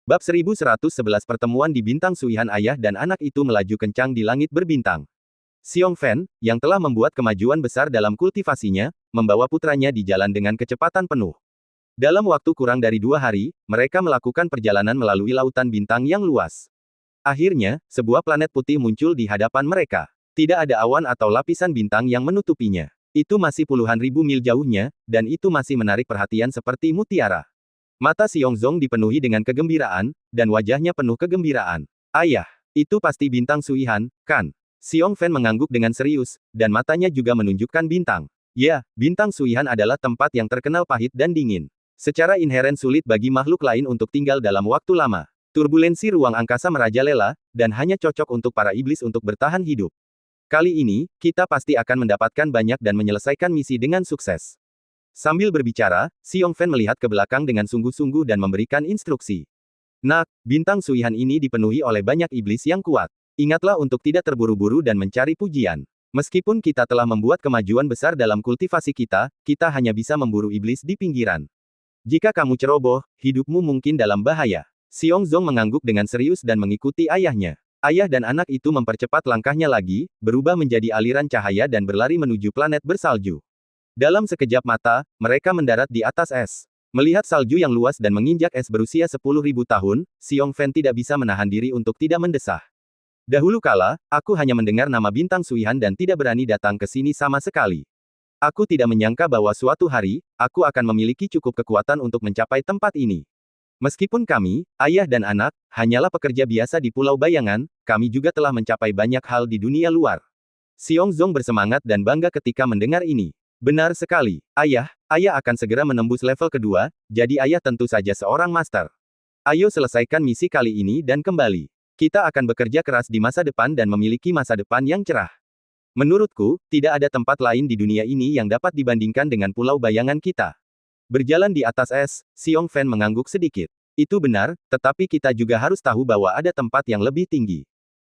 Bab 1111 Pertemuan di Bintang Suihan. Ayah dan anak itu melaju kencang di langit berbintang. Xiong Fan, yang telah membuat kemajuan besar dalam kultivasinya, membawa putranya di jalan dengan kecepatan penuh. Dalam waktu kurang dari 2 hari, mereka melakukan perjalanan melalui lautan bintang yang luas. Akhirnya, sebuah planet putih muncul di hadapan mereka. Tidak ada awan atau lapisan bintang yang menutupinya. Itu masih puluhan ribu mil jauhnya, dan itu masih menarik perhatian seperti mutiara. Mata Xiong Zong dipenuhi dengan kegembiraan, dan wajahnya penuh kegembiraan. Ayah, itu pasti bintang Suihan, kan? Xiong Fan mengangguk dengan serius, dan matanya juga menunjukkan bintang. Ya, bintang Suihan adalah tempat yang terkenal pahit dan dingin. Secara inheren sulit bagi makhluk lain untuk tinggal dalam waktu lama. Turbulensi ruang angkasa merajalela, dan hanya cocok untuk para iblis untuk bertahan hidup. Kali ini, kita pasti akan mendapatkan banyak dan menyelesaikan misi dengan sukses. Sambil berbicara, Xiong Fan melihat ke belakang dengan sungguh-sungguh dan memberikan instruksi. Nak, bintang Suihan ini dipenuhi oleh banyak iblis yang kuat. Ingatlah untuk tidak terburu-buru dan mencari pujian. Meskipun kita telah membuat kemajuan besar dalam kultivasi kita, kita hanya bisa memburu iblis di pinggiran. Jika kamu ceroboh, hidupmu mungkin dalam bahaya. Xiong Zong mengangguk dengan serius dan mengikuti ayahnya. Ayah dan anak itu mempercepat langkahnya lagi, berubah menjadi aliran cahaya dan berlari menuju planet bersalju. Dalam sekejap mata, mereka mendarat di atas es. Melihat salju yang luas dan menginjak es berusia 10.000 tahun, Xiong Fan tidak bisa menahan diri untuk tidak mendesah. Dahulu kala, aku hanya mendengar nama bintang Suihan dan tidak berani datang ke sini sama sekali. Aku tidak menyangka bahwa suatu hari, aku akan memiliki cukup kekuatan untuk mencapai tempat ini. Meskipun kami, ayah dan anak, hanyalah pekerja biasa di Pulau Bayangan, kami juga telah mencapai banyak hal di dunia luar. Xiong Zong bersemangat dan bangga ketika mendengar ini. Benar sekali, ayah akan segera menembus level kedua, jadi ayah tentu saja seorang master. Ayo selesaikan misi kali ini dan kembali. Kita akan bekerja keras di masa depan dan memiliki masa depan yang cerah. Menurutku, tidak ada tempat lain di dunia ini yang dapat dibandingkan dengan Pulau Bayangan kita. Berjalan di atas es, Xiong Fan mengangguk sedikit. Itu benar, tetapi kita juga harus tahu bahwa ada tempat yang lebih tinggi.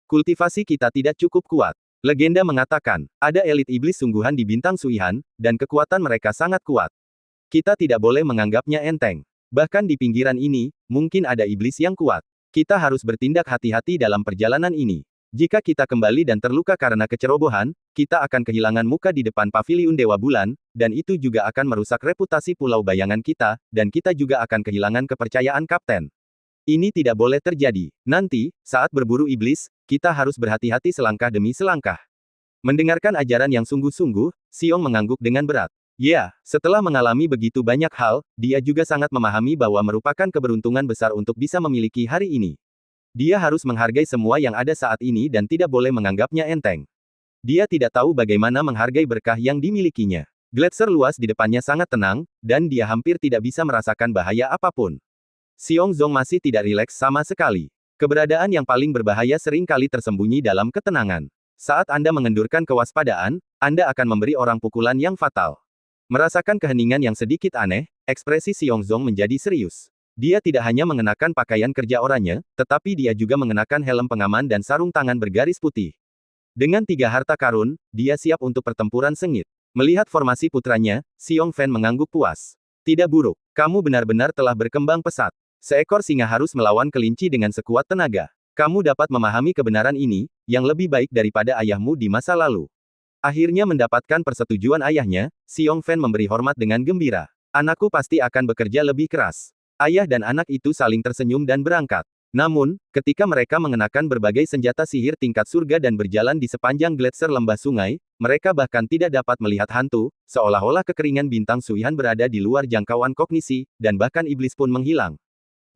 Kultivasi kita tidak cukup kuat. Legenda mengatakan, ada elit iblis sungguhan di bintang Suihan, dan kekuatan mereka sangat kuat. Kita tidak boleh menganggapnya enteng. Bahkan di pinggiran ini, mungkin ada iblis yang kuat. Kita harus bertindak hati-hati dalam perjalanan ini. Jika kita kembali dan terluka karena kecerobohan, kita akan kehilangan muka di depan paviliun Dewa Bulan, dan itu juga akan merusak reputasi Pulau Bayangan kita, dan kita juga akan kehilangan kepercayaan Kapten. Ini tidak boleh terjadi. Nanti, saat berburu iblis, kita harus berhati-hati selangkah demi selangkah. Mendengarkan ajaran yang sungguh-sungguh, Xiong mengangguk dengan berat. Ya, setelah mengalami begitu banyak hal, dia juga sangat memahami bahwa merupakan keberuntungan besar untuk bisa memiliki hari ini. Dia harus menghargai semua yang ada saat ini dan tidak boleh menganggapnya enteng. Dia tidak tahu bagaimana menghargai berkah yang dimilikinya. Gletser luas di depannya sangat tenang, dan dia hampir tidak bisa merasakan bahaya apapun. Xiong Zong masih tidak rileks sama sekali. Keberadaan yang paling berbahaya sering kali tersembunyi dalam ketenangan. Saat Anda mengendurkan kewaspadaan, Anda akan memberi orang pukulan yang fatal. Merasakan keheningan yang sedikit aneh, ekspresi Xiong Zong menjadi serius. Dia tidak hanya mengenakan pakaian kerja oranye, tetapi dia juga mengenakan helm pengaman dan sarung tangan bergaris putih. Dengan 3 harta karun, dia siap untuk pertempuran sengit. Melihat formasi putranya, Xiong Fan mengangguk puas. Tidak buruk, kamu benar-benar telah berkembang pesat. Seekor singa harus melawan kelinci dengan sekuat tenaga. Kamu dapat memahami kebenaran ini, yang lebih baik daripada ayahmu di masa lalu. Akhirnya mendapatkan persetujuan ayahnya, Xiong Fan memberi hormat dengan gembira. Anakku pasti akan bekerja lebih keras. Ayah dan anak itu saling tersenyum dan berangkat. Namun, ketika mereka mengenakan berbagai senjata sihir tingkat surga dan berjalan di sepanjang gletser lembah sungai, mereka bahkan tidak dapat melihat hantu, seolah-olah kekeringan bintang Suihan berada di luar jangkauan kognisi, dan bahkan iblis pun menghilang.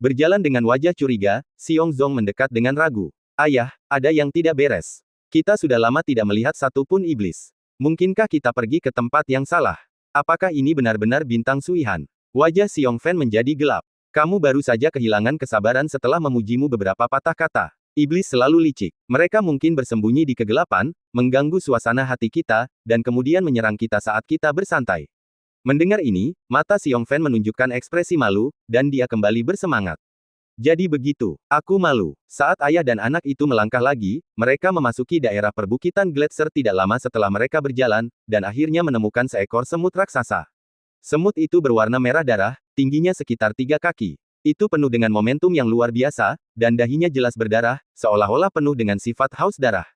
Berjalan dengan wajah curiga, Xiong Zong mendekat dengan ragu. Ayah, ada yang tidak beres. Kita sudah lama tidak melihat satupun iblis. Mungkinkah kita pergi ke tempat yang salah? Apakah ini benar-benar bintang Suihan? Wajah Xiong Fan menjadi gelap. Kamu baru saja kehilangan kesabaran setelah memujimu beberapa patah kata. Iblis selalu licik. Mereka mungkin bersembunyi di kegelapan, mengganggu suasana hati kita, dan kemudian menyerang kita saat kita bersantai. Mendengar ini, mata Xiong Fan menunjukkan ekspresi malu, dan dia kembali bersemangat. Jadi begitu, aku malu. Saat ayah dan anak itu melangkah lagi, mereka memasuki daerah perbukitan Gletser tidak lama setelah mereka berjalan, dan akhirnya menemukan seekor semut raksasa. Semut itu berwarna merah darah, tingginya sekitar 3 kaki. Itu penuh dengan momentum yang luar biasa, dan dahinya jelas berdarah, seolah-olah penuh dengan sifat haus darah.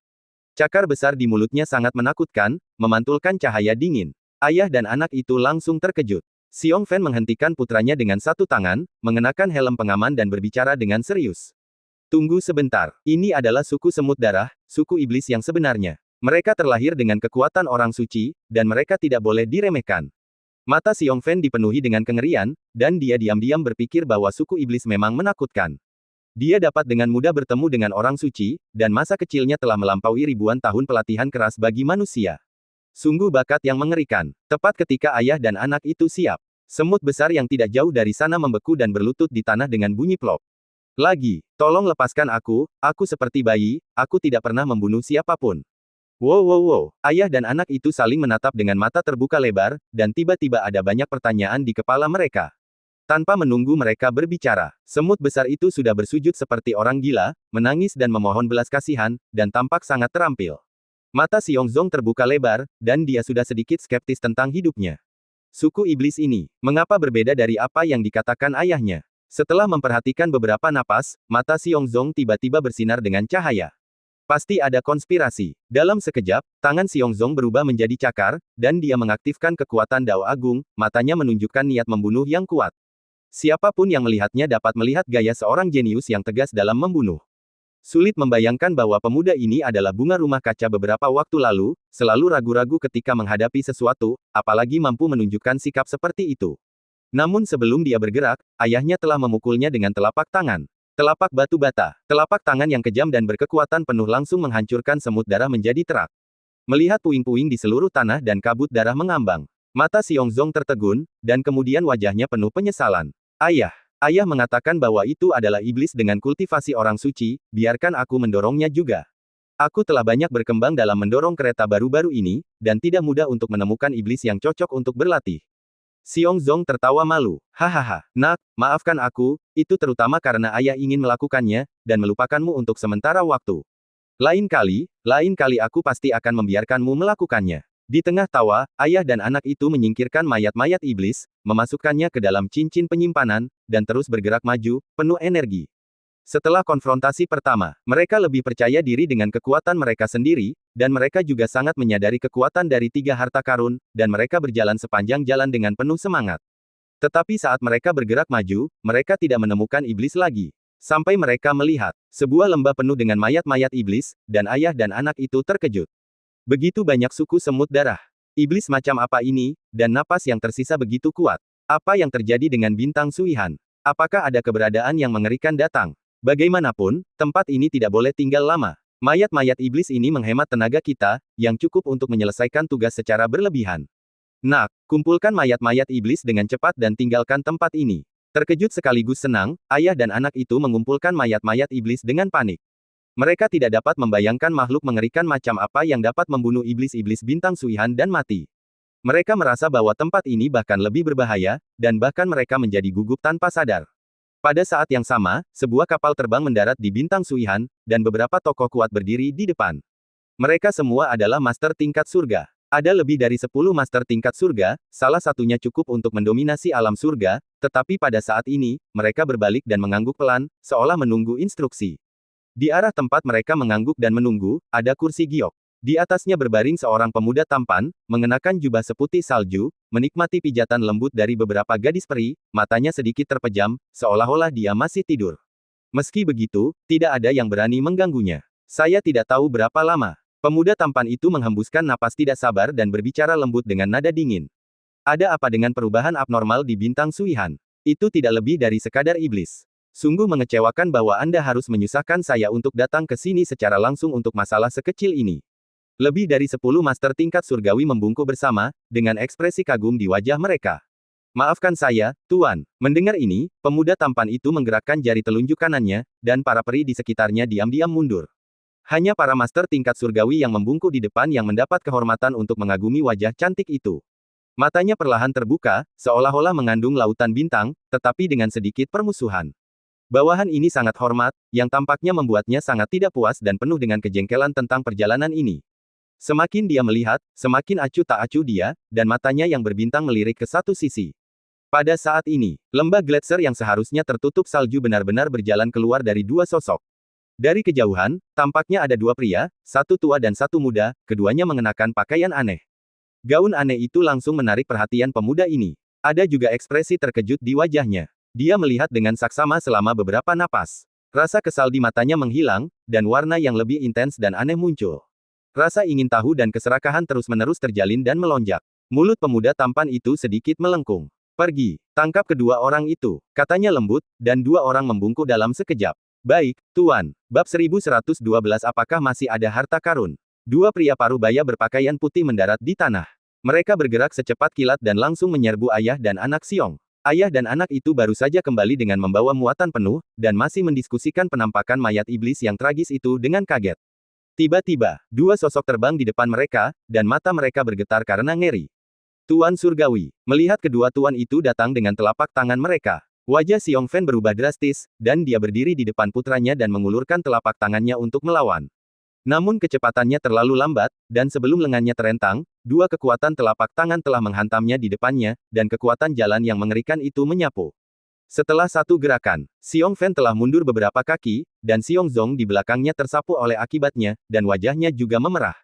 Cakar besar di mulutnya sangat menakutkan, memantulkan cahaya dingin. Ayah dan anak itu langsung terkejut. Xiong Fan menghentikan putranya dengan satu tangan, mengenakan helm pengaman dan berbicara dengan serius. Tunggu sebentar, ini adalah suku semut darah, suku iblis yang sebenarnya. Mereka terlahir dengan kekuatan orang suci, dan mereka tidak boleh diremehkan. Mata Xiong Fan dipenuhi dengan kengerian, dan dia diam-diam berpikir bahwa suku iblis memang menakutkan. Dia dapat dengan mudah bertemu dengan orang suci, dan masa kecilnya telah melampaui ribuan tahun pelatihan keras bagi manusia. Sungguh bakat yang mengerikan. Tepat ketika ayah dan anak itu siap, semut besar yang tidak jauh dari sana membeku dan berlutut di tanah dengan bunyi plop. Lagi, tolong lepaskan aku seperti bayi, aku tidak pernah membunuh siapapun. Wow wow wow, ayah dan anak itu saling menatap dengan mata terbuka lebar, dan tiba-tiba ada banyak pertanyaan di kepala mereka. Tanpa menunggu mereka berbicara, semut besar itu sudah bersujud seperti orang gila, menangis dan memohon belas kasihan, dan tampak sangat terampil. Mata Xiong Zong terbuka lebar, dan dia sudah sedikit skeptis tentang hidupnya. Suku iblis ini, mengapa berbeda dari apa yang dikatakan ayahnya? Setelah memperhatikan beberapa napas, mata Xiong Zong tiba-tiba bersinar dengan cahaya. Pasti ada konspirasi. Dalam sekejap, tangan Xiong Zong berubah menjadi cakar, dan dia mengaktifkan kekuatan Dao Agung, matanya menunjukkan niat membunuh yang kuat. Siapapun yang melihatnya dapat melihat gaya seorang jenius yang tegas dalam membunuh. Sulit membayangkan bahwa pemuda ini adalah bunga rumah kaca beberapa waktu lalu, selalu ragu-ragu ketika menghadapi sesuatu, apalagi mampu menunjukkan sikap seperti itu. Namun sebelum dia bergerak, ayahnya telah memukulnya dengan telapak tangan. Telapak batu bata, telapak tangan yang kejam dan berkekuatan penuh langsung menghancurkan semut darah menjadi terak. Melihat puing-puing di seluruh tanah dan kabut darah mengambang, mata Xiong Zong tertegun, dan kemudian wajahnya penuh penyesalan. Ayah mengatakan bahwa itu adalah iblis dengan kultivasi orang suci, biarkan aku mendorongnya juga. Aku telah banyak berkembang dalam mendorong kereta baru-baru ini, dan tidak mudah untuk menemukan iblis yang cocok untuk berlatih. Xiong Zong tertawa malu. Hahaha, nak, maafkan aku, itu terutama karena ayah ingin melakukannya, dan melupakanmu untuk sementara waktu. Lain kali aku pasti akan membiarkanmu melakukannya. Di tengah tawa, ayah dan anak itu menyingkirkan mayat-mayat iblis, memasukkannya ke dalam cincin penyimpanan, dan terus bergerak maju, penuh energi. Setelah konfrontasi pertama, mereka lebih percaya diri dengan kekuatan mereka sendiri, dan mereka juga sangat menyadari kekuatan dari 3 harta karun, dan mereka berjalan sepanjang jalan dengan penuh semangat. Tetapi saat mereka bergerak maju, mereka tidak menemukan iblis lagi. Sampai mereka melihat sebuah lembah penuh dengan mayat-mayat iblis, dan ayah dan anak itu terkejut. Begitu banyak suku semut darah. Iblis macam apa ini, dan napas yang tersisa begitu kuat. Apa yang terjadi dengan bintang Suihan? Apakah ada keberadaan yang mengerikan datang? Bagaimanapun, tempat ini tidak boleh tinggal lama. Mayat-mayat iblis ini menghemat tenaga kita, yang cukup untuk menyelesaikan tugas secara berlebihan. Nak, kumpulkan mayat-mayat iblis dengan cepat dan tinggalkan tempat ini. Terkejut sekaligus senang, ayah dan anak itu mengumpulkan mayat-mayat iblis dengan panik. Mereka tidak dapat membayangkan makhluk mengerikan macam apa yang dapat membunuh iblis-iblis bintang Suihan dan mati. Mereka merasa bahwa tempat ini bahkan lebih berbahaya, dan bahkan mereka menjadi gugup tanpa sadar. Pada saat yang sama, sebuah kapal terbang mendarat di bintang Suihan, dan beberapa tokoh kuat berdiri di depan. Mereka semua adalah master tingkat surga. Ada lebih dari 10 master tingkat surga, salah satunya cukup untuk mendominasi alam surga, tetapi pada saat ini, mereka berbalik dan mengangguk pelan, seolah menunggu instruksi. Di arah tempat mereka mengangguk dan menunggu, ada kursi giok. Di atasnya berbaring seorang pemuda tampan, mengenakan jubah seputih salju, menikmati pijatan lembut dari beberapa gadis peri, matanya sedikit terpejam, seolah-olah dia masih tidur. Meski begitu, tidak ada yang berani mengganggunya. Saya tidak tahu berapa lama. Pemuda tampan itu menghembuskan napas tidak sabar dan berbicara lembut dengan nada dingin. Ada apa dengan perubahan abnormal di bintang Suihan? Itu tidak lebih dari sekadar iblis. Sungguh mengecewakan bahwa Anda harus menyusahkan saya untuk datang ke sini secara langsung untuk masalah sekecil ini. Lebih dari 10 master tingkat surgawi membungkuk bersama, dengan ekspresi kagum di wajah mereka. Maafkan saya, Tuan. Mendengar ini, pemuda tampan itu menggerakkan jari telunjuk kanannya, dan para peri di sekitarnya diam-diam mundur. Hanya para master tingkat surgawi yang membungkuk di depan yang mendapat kehormatan untuk mengagumi wajah cantik itu. Matanya perlahan terbuka, seolah-olah mengandung lautan bintang, tetapi dengan sedikit permusuhan. Bawahan ini sangat hormat, yang tampaknya membuatnya sangat tidak puas dan penuh dengan kejengkelan tentang perjalanan ini. Semakin dia melihat, semakin acuh tak acuh dia, dan matanya yang berbintang melirik ke satu sisi. Pada saat ini, lembah Gletser yang seharusnya tertutup salju benar-benar berjalan keluar dari dua sosok. Dari kejauhan, tampaknya ada dua pria, satu tua dan satu muda, keduanya mengenakan pakaian aneh. Gaun aneh itu langsung menarik perhatian pemuda ini. Ada juga ekspresi terkejut di wajahnya. Dia melihat dengan saksama selama beberapa napas. Rasa kesal di matanya menghilang, dan warna yang lebih intens dan aneh muncul. Rasa ingin tahu dan keserakahan terus-menerus terjalin dan melonjak. Mulut pemuda tampan itu sedikit melengkung. Pergi, tangkap kedua orang itu, katanya lembut, dan dua orang membungkuk dalam sekejap. Baik, Tuan. Bab 1112 apakah masih ada harta karun? Dua pria parubaya berpakaian putih mendarat di tanah. Mereka bergerak secepat kilat dan langsung menyerbu ayah dan anak Xiong. Ayah dan anak itu baru saja kembali dengan membawa muatan penuh, dan masih mendiskusikan penampakan mayat iblis yang tragis itu dengan kaget. Tiba-tiba, dua sosok terbang di depan mereka, dan mata mereka bergetar karena ngeri. Tuan Surgawi, melihat kedua tuan itu datang dengan telapak tangan mereka. Wajah Xiong Fan berubah drastis, dan dia berdiri di depan putranya dan mengulurkan telapak tangannya untuk melawan. Namun kecepatannya terlalu lambat, dan sebelum lengannya terentang, dua kekuatan telapak tangan telah menghantamnya di depannya, dan kekuatan jalan yang mengerikan itu menyapu. Setelah satu gerakan, Xiong Fan telah mundur beberapa kaki, dan Xiong Zong di belakangnya tersapu oleh akibatnya, dan wajahnya juga memerah.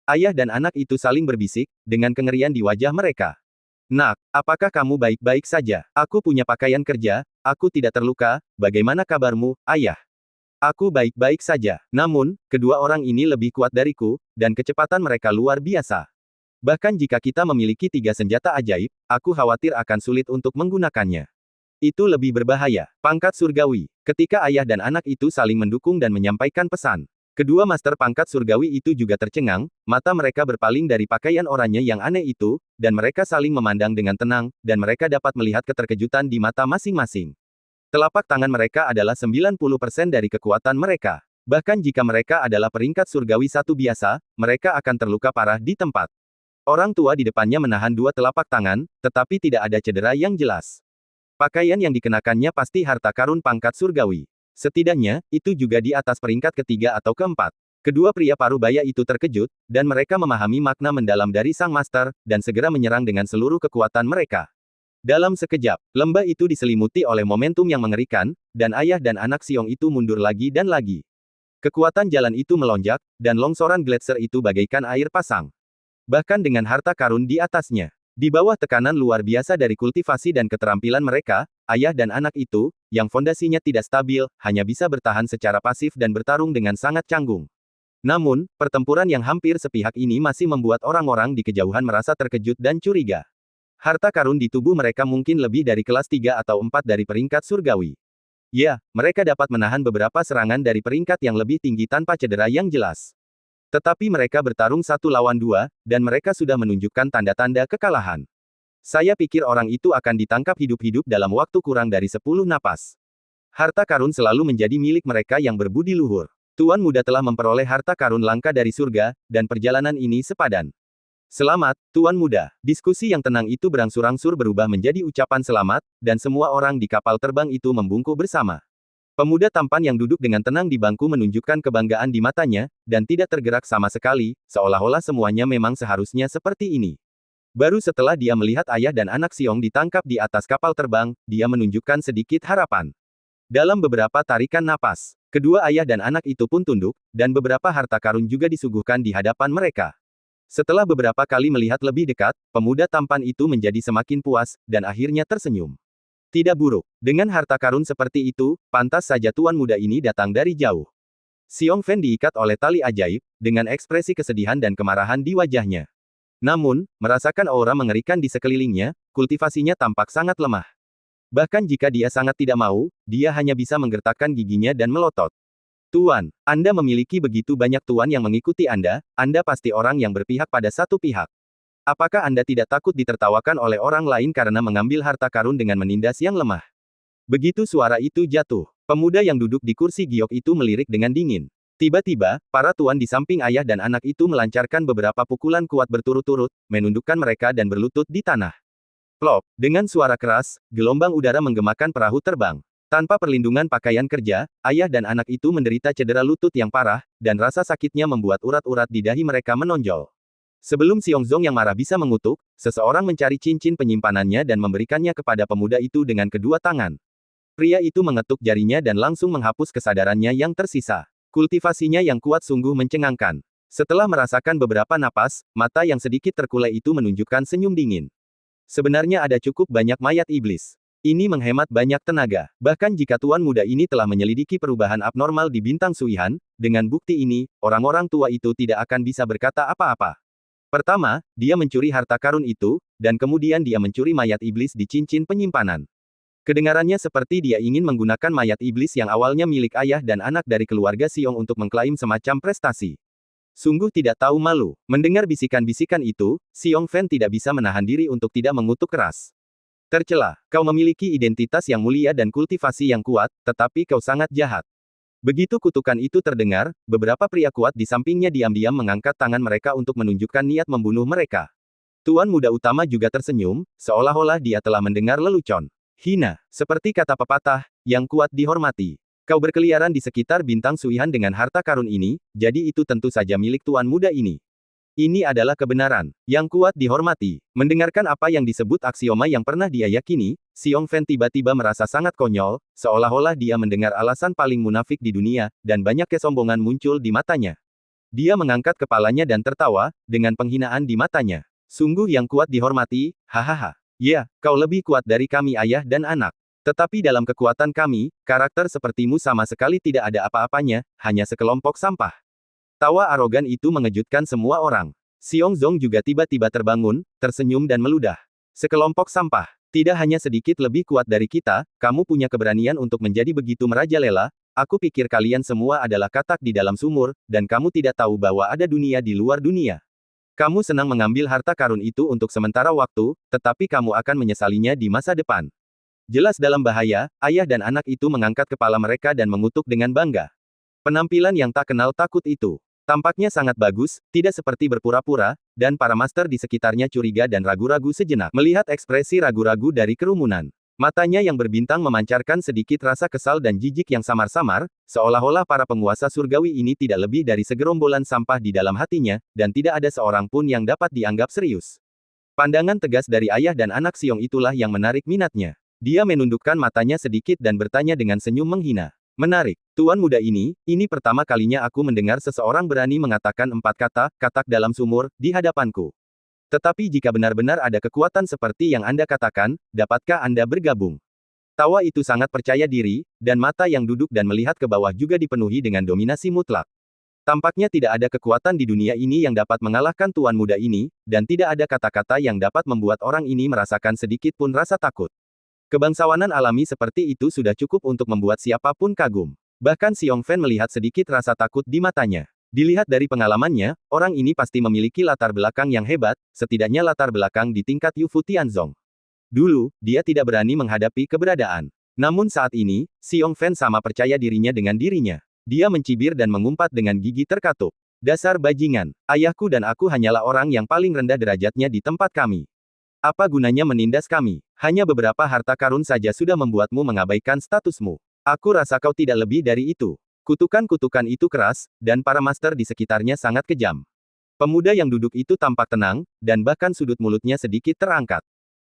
Ayah dan anak itu saling berbisik, dengan kengerian di wajah mereka. Nak, apakah kamu baik-baik saja? Aku punya pakaian kerja, aku tidak terluka, bagaimana kabarmu, ayah? Aku baik-baik saja. Namun, kedua orang ini lebih kuat dariku, dan kecepatan mereka luar biasa. Bahkan jika kita memiliki 3 senjata ajaib, aku khawatir akan sulit untuk menggunakannya. Itu lebih berbahaya. Pangkat surgawi. Ketika ayah dan anak itu saling mendukung dan menyampaikan pesan. Kedua master pangkat surgawi itu juga tercengang, mata mereka berpaling dari pakaian oranye yang aneh itu, dan mereka saling memandang dengan tenang, dan mereka dapat melihat keterkejutan di mata masing-masing. Telapak tangan mereka adalah 90% dari kekuatan mereka. Bahkan jika mereka adalah peringkat surgawi satu biasa, mereka akan terluka parah di tempat. Orang tua di depannya menahan dua telapak tangan, tetapi tidak ada cedera yang jelas. Pakaian yang dikenakannya pasti harta karun pangkat surgawi. Setidaknya, itu juga di atas peringkat ketiga atau keempat. Kedua pria parubaya itu terkejut, dan mereka memahami makna mendalam dari sang master, dan segera menyerang dengan seluruh kekuatan mereka. Dalam sekejap, lembah itu diselimuti oleh momentum yang mengerikan, dan ayah dan anak Xiong itu mundur lagi dan lagi. Kekuatan jalan itu melonjak, dan longsoran Gletser itu bagaikan air pasang. Bahkan dengan harta karun di atasnya. Di bawah tekanan luar biasa dari kultivasi dan keterampilan mereka, ayah dan anak itu, yang fondasinya tidak stabil, hanya bisa bertahan secara pasif dan bertarung dengan sangat canggung. Namun, pertempuran yang hampir sepihak ini masih membuat orang-orang di kejauhan merasa terkejut dan curiga. Harta karun di tubuh mereka mungkin lebih dari kelas 3 atau 4 dari peringkat surgawi. Ya, mereka dapat menahan beberapa serangan dari peringkat yang lebih tinggi tanpa cedera yang jelas. Tetapi mereka bertarung 1 lawan 2, dan mereka sudah menunjukkan tanda-tanda kekalahan. Saya pikir orang itu akan ditangkap hidup-hidup dalam waktu kurang dari 10 napas. Harta karun selalu menjadi milik mereka yang berbudi luhur. Tuan muda telah memperoleh harta karun langka dari surga, dan perjalanan ini sepadan. Selamat, Tuan muda. Diskusi yang tenang itu berangsur-angsur berubah menjadi ucapan selamat, dan semua orang di kapal terbang itu membungkuk bersama. Pemuda tampan yang duduk dengan tenang di bangku menunjukkan kebanggaan di matanya, dan tidak tergerak sama sekali, seolah-olah semuanya memang seharusnya seperti ini. Baru setelah dia melihat ayah dan anak Xiong ditangkap di atas kapal terbang, dia menunjukkan sedikit harapan. Dalam beberapa tarikan napas, kedua ayah dan anak itu pun tunduk, dan beberapa harta karun juga disuguhkan di hadapan mereka. Setelah beberapa kali melihat lebih dekat, pemuda tampan itu menjadi semakin puas, dan akhirnya tersenyum. Tidak buruk. Dengan harta karun seperti itu, pantas saja tuan muda ini datang dari jauh. Xiong Fan diikat oleh tali ajaib, dengan ekspresi kesedihan dan kemarahan di wajahnya. Namun, merasakan aura mengerikan di sekelilingnya, kultivasinya tampak sangat lemah. Bahkan jika dia sangat tidak mau, dia hanya bisa menggertakkan giginya dan melotot. Tuan, Anda memiliki begitu banyak tuan yang mengikuti Anda pasti orang yang berpihak pada satu pihak. Apakah Anda tidak takut ditertawakan oleh orang lain karena mengambil harta karun dengan menindas yang lemah? Begitu suara itu jatuh, pemuda yang duduk di kursi giok itu melirik dengan dingin. Tiba-tiba, para tuan di samping ayah dan anak itu melancarkan beberapa pukulan kuat berturut-turut, menundukkan mereka dan berlutut di tanah. Plop, dengan suara keras, gelombang udara menggemakan perahu terbang. Tanpa perlindungan pakaian kerja, ayah dan anak itu menderita cedera lutut yang parah, dan rasa sakitnya membuat urat-urat di dahi mereka menonjol. Sebelum Xiongzong yang marah bisa mengutuk, seseorang mencari cincin penyimpanannya dan memberikannya kepada pemuda itu dengan kedua tangan. Pria itu mengetuk jarinya dan langsung menghapus kesadarannya yang tersisa. Kultivasinya yang kuat sungguh mencengangkan. Setelah merasakan beberapa napas, mata yang sedikit terkulai itu menunjukkan senyum dingin. Sebenarnya ada cukup banyak mayat iblis. Ini menghemat banyak tenaga. Bahkan jika tuan muda ini telah menyelidiki perubahan abnormal di bintang Suihan, dengan bukti ini, orang-orang tua itu tidak akan bisa berkata apa-apa. Pertama, dia mencuri harta karun itu, dan kemudian dia mencuri mayat iblis di cincin penyimpanan. Kedengarannya seperti dia ingin menggunakan mayat iblis yang awalnya milik ayah dan anak dari keluarga Xiong untuk mengklaim semacam prestasi. Sungguh tidak tahu malu. Mendengar bisikan-bisikan itu, Xiong Fan tidak bisa menahan diri untuk tidak mengutuk keras. Tercela, kau memiliki identitas yang mulia dan kultivasi yang kuat, tetapi kau sangat jahat. Begitu kutukan itu terdengar, beberapa pria kuat di sampingnya diam-diam mengangkat tangan mereka untuk menunjukkan niat membunuh mereka. Tuan muda utama juga tersenyum, seolah-olah dia telah mendengar lelucon. Hina, seperti kata pepatah, yang kuat dihormati. Kau berkeliaran di sekitar bintang Suihan dengan harta karun ini, jadi itu tentu saja milik tuan muda ini. Ini adalah kebenaran. Yang kuat dihormati. Mendengarkan apa yang disebut aksioma yang pernah dia yakini, Xiong Fan tiba-tiba merasa sangat konyol, seolah-olah dia mendengar alasan paling munafik di dunia, dan banyak kesombongan muncul di matanya. Dia mengangkat kepalanya dan tertawa, dengan penghinaan di matanya. Sungguh yang kuat dihormati, hahaha. Ya, kau lebih kuat dari kami ayah dan anak. Tetapi dalam kekuatan kami, karakter sepertimu sama sekali tidak ada apa-apanya, hanya sekelompok sampah. Tawa arogan itu mengejutkan semua orang. Xiongzong juga tiba-tiba terbangun, tersenyum dan meludah. Sekelompok sampah. Tidak hanya sedikit lebih kuat dari kita, kamu punya keberanian untuk menjadi begitu merajalela, aku pikir kalian semua adalah katak di dalam sumur, dan kamu tidak tahu bahwa ada dunia di luar dunia. Kamu senang mengambil harta karun itu untuk sementara waktu, tetapi kamu akan menyesalinya di masa depan. Jelas dalam bahaya, ayah dan anak itu mengangkat kepala mereka dan mengutuk dengan bangga. Penampilan yang tak kenal takut itu. Tampaknya sangat bagus, tidak seperti berpura-pura, dan para master di sekitarnya curiga dan ragu-ragu sejenak melihat ekspresi ragu-ragu dari kerumunan. Matanya yang berbintang memancarkan sedikit rasa kesal dan jijik yang samar-samar, seolah-olah para penguasa surgawi ini tidak lebih dari segerombolan sampah di dalam hatinya, dan tidak ada seorang pun yang dapat dianggap serius. Pandangan tegas dari ayah dan anak Xiong itulah yang menarik minatnya. Dia menundukkan matanya sedikit dan bertanya dengan senyum menghina. Menarik. Tuan muda ini pertama kalinya aku mendengar seseorang berani mengatakan 4 kata, katak dalam sumur, di hadapanku. Tetapi jika benar-benar ada kekuatan seperti yang Anda katakan, dapatkah Anda bergabung? Tawa itu sangat percaya diri, dan mata yang duduk dan melihat ke bawah juga dipenuhi dengan dominasi mutlak. Tampaknya tidak ada kekuatan di dunia ini yang dapat mengalahkan tuan muda ini, dan tidak ada kata-kata yang dapat membuat orang ini merasakan sedikit pun rasa takut. Kebangsawanan alami seperti itu sudah cukup untuk membuat siapapun kagum. Bahkan Xiong Fan melihat sedikit rasa takut di matanya. Dilihat dari pengalamannya, orang ini pasti memiliki latar belakang yang hebat, setidaknya latar belakang di tingkat Yufu Tianzong. Dulu, dia tidak berani menghadapi keberadaan. Namun saat ini, Xiong Fan sama percaya dirinya dengan dirinya. Dia mencibir dan mengumpat dengan gigi terkatup. Dasar bajingan, ayahku dan aku hanyalah orang yang paling rendah derajatnya di tempat kami. Apa gunanya menindas kami? Hanya beberapa harta karun saja sudah membuatmu mengabaikan statusmu. Aku rasa kau tidak lebih dari itu. Kutukan-kutukan itu keras, dan para master di sekitarnya sangat kejam. Pemuda yang duduk itu tampak tenang, dan bahkan sudut mulutnya sedikit terangkat.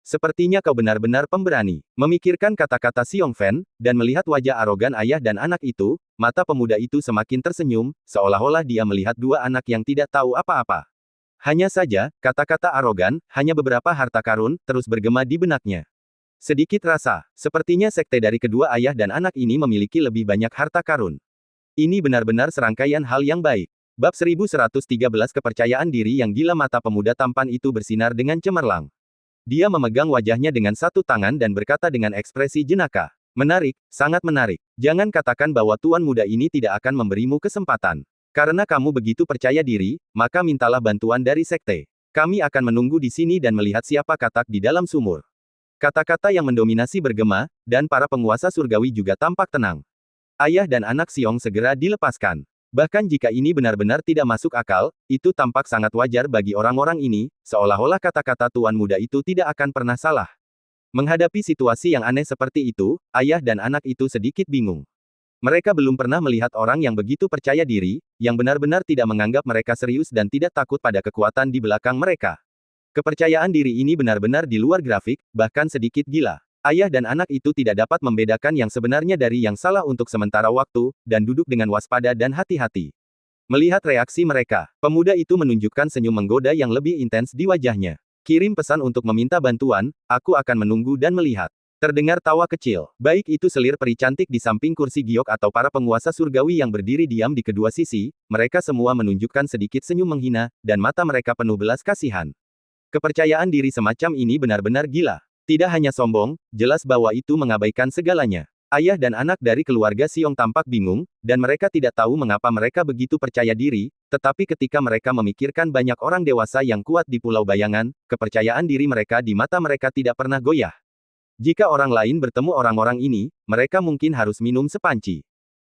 Sepertinya kau benar-benar pemberani. Memikirkan kata-kata Xiong Fan, dan melihat wajah arogan ayah dan anak itu, mata pemuda itu semakin tersenyum, seolah-olah dia melihat dua anak yang tidak tahu apa-apa. Hanya saja, kata-kata arogan, hanya beberapa harta karun, terus bergema di benaknya. Sedikit rasa, sepertinya sekte dari kedua ayah dan anak ini memiliki lebih banyak harta karun. Ini benar-benar serangkaian hal yang baik. Bab 1113 Kepercayaan diri yang gila. Mata pemuda tampan itu bersinar dengan cemerlang. Dia memegang wajahnya dengan satu tangan dan berkata dengan ekspresi jenaka. Menarik, sangat menarik. Jangan katakan bahwa tuan muda ini tidak akan memberimu kesempatan. Karena kamu begitu percaya diri, maka mintalah bantuan dari sekte. Kami akan menunggu di sini dan melihat siapa katak di dalam sumur. Kata-kata yang mendominasi bergema, dan para penguasa surgawi juga tampak tenang. Ayah dan anak Xiong segera dilepaskan. Bahkan jika ini benar-benar tidak masuk akal, itu tampak sangat wajar bagi orang-orang ini, seolah-olah kata-kata tuan muda itu tidak akan pernah salah. Menghadapi situasi yang aneh seperti itu, ayah dan anak itu sedikit bingung. Mereka belum pernah melihat orang yang begitu percaya diri, yang benar-benar tidak menganggap mereka serius dan tidak takut pada kekuatan di belakang mereka. Kepercayaan diri ini benar-benar di luar grafik, bahkan sedikit gila. Ayah dan anak itu tidak dapat membedakan yang sebenarnya dari yang salah untuk sementara waktu, dan duduk dengan waspada dan hati-hati. Melihat reaksi mereka, pemuda itu menunjukkan senyum menggoda yang lebih intens di wajahnya. Kirim pesan untuk meminta bantuan, aku akan menunggu dan melihat. Terdengar tawa kecil. Baik itu selir peri cantik di samping kursi giok atau para penguasa surgawi yang berdiri diam di kedua sisi, mereka semua menunjukkan sedikit senyum menghina, dan mata mereka penuh belas kasihan. Kepercayaan diri semacam ini benar-benar gila. Tidak hanya sombong, jelas bahwa itu mengabaikan segalanya. Ayah dan anak dari keluarga Xiong tampak bingung, dan mereka tidak tahu mengapa mereka begitu percaya diri, tetapi ketika mereka memikirkan banyak orang dewasa yang kuat di Pulau Bayangan, kepercayaan diri mereka di mata mereka tidak pernah goyah. Jika orang lain bertemu orang-orang ini, mereka mungkin harus minum sepanci.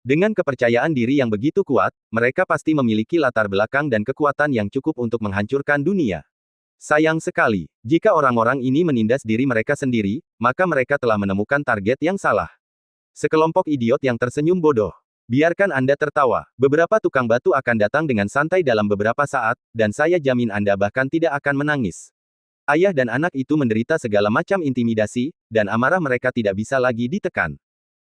Dengan kepercayaan diri yang begitu kuat, mereka pasti memiliki latar belakang dan kekuatan yang cukup untuk menghancurkan dunia. Sayang sekali, jika orang-orang ini menindas diri mereka sendiri, maka mereka telah menemukan target yang salah. Sekelompok idiot yang tersenyum bodoh. Biarkan Anda tertawa. Beberapa tukang batu akan datang dengan santai dalam beberapa saat, dan saya jamin Anda bahkan tidak akan menangis. Ayah dan anak itu menderita segala macam intimidasi, dan amarah mereka tidak bisa lagi ditekan.